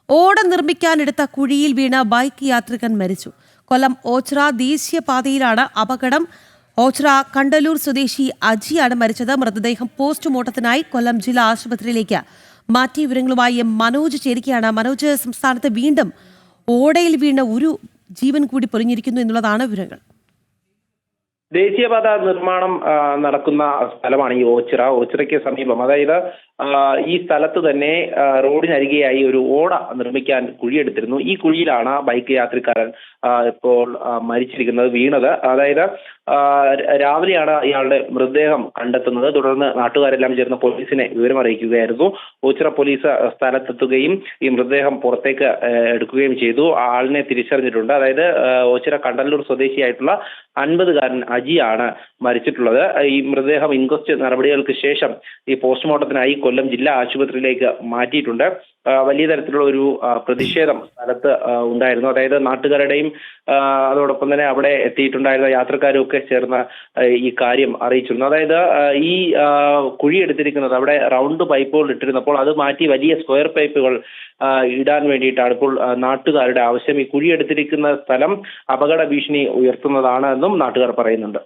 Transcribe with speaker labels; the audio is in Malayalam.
Speaker 1: ഓട നിർമ്മിക്കാനെടുത്ത കുഴിയിൽ വീണ ബൈക്ക് യാത്രികൻ മരിച്ചു. കൊല്ലം ഓച്ചിറ ദേശീയപാതയിലാണ് അപകടം. ഓച്ചിറ കണ്ടലൂർ സ്വദേശി അജിയാണ് മരിച്ചത്. മൃതദേഹം പോസ്റ്റ്മോർട്ടത്തിനായി കൊല്ലം ജില്ലാ ആശുപത്രിയിലേക്ക് മാറ്റി. വിവരങ്ങളുമായി മനോജ് ചേരുകയാണ്. മനോജ്, സംസ്ഥാനത്ത് വീണ്ടും ഓടയിൽ വീണ ഒരു ജീവൻ കൂടി പൊലിഞ്ഞിരിക്കുന്നു എന്നുള്ളതാണ് വിവരങ്ങൾ.
Speaker 2: ദേശീയപാത നിർമ്മാണം നടക്കുന്ന സ്ഥലമാണ് ഈ ഓച്ചിറയ്ക്ക് സമീപം. അതായത് ഈ സ്ഥലത്ത് തന്നെ റോഡിനരികെയായി ഒരു ഓട നിർമ്മിക്കാൻ കുഴിയെടുത്തിരുന്നു. ഈ കുഴിയിലാണ് ബൈക്ക് യാത്രക്കാരൻ ഇപ്പോൾ മരിച്ചിരിക്കുന്നത്, വീണത്. അതായത് രാവിലെയാണ് ഇയാളുടെ മൃതദേഹം കണ്ടെത്തുന്നത്. തുടർന്ന് നാട്ടുകാരെല്ലാം ചേർന്ന് പോലീസിനെ വിവരം അറിയിക്കുകയായിരുന്നു. ഓച്ചിറ പോലീസ് സ്ഥലത്തെത്തുകയും ഈ മൃതദേഹം പുറത്തേക്ക് എടുക്കുകയും ചെയ്തു. ആളിനെ തിരിച്ചറിഞ്ഞിട്ടുണ്ട്. അതായത് ഓച്ചിറ കണ്ടല്ലൂർ സ്വദേശിയായിട്ടുള്ള 50-കാരൻ അജിയാണ് മരിച്ചിട്ടുള്ളത്. ഈ മൃതദേഹം ഇൻക്വസ്റ്റ് നടപടികൾക്ക് ശേഷം ഈ പോസ്റ്റ്മോർട്ടത്തിനായി കൊല്ലം ജില്ലാ ആശുപത്രിയിലേക്ക് മാറ്റിയിട്ടുണ്ട്. വലിയ തരത്തിലുള്ള ഒരു പ്രതിഷേധം സ്ഥലത്ത് ഉണ്ടായിരുന്നു. അതായത് നാട്ടുകാരുടെയും അതോടൊപ്പം തന്നെ അവിടെ എത്തിയിട്ടുണ്ടായിരുന്ന യാത്രക്കാരും ഒക്കെ ചേർന്ന് ഈ കാര്യം അറിയിച്ചിരുന്നു. അതായത് ഈ കുഴിയെടുത്തിരിക്കുന്നത് അവിടെ റൗണ്ട് പൈപ്പുകൾ ഇട്ടിരുന്നപ്പോൾ അത് മാറ്റി വലിയ സ്ക്വയർ പൈപ്പുകൾ ഇടാൻ വേണ്ടിയിട്ടാണ് ഇപ്പോൾ നാട്ടുകാരുടെ ആവശ്യം. ഈ കുഴിയെടുത്തിരിക്കുന്ന സ്ഥലം അപകട ഭീഷണി ഉയർത്തുന്നതാണ് എന്നും നാട്ടുകാർ പറയുന്നുണ്ട്.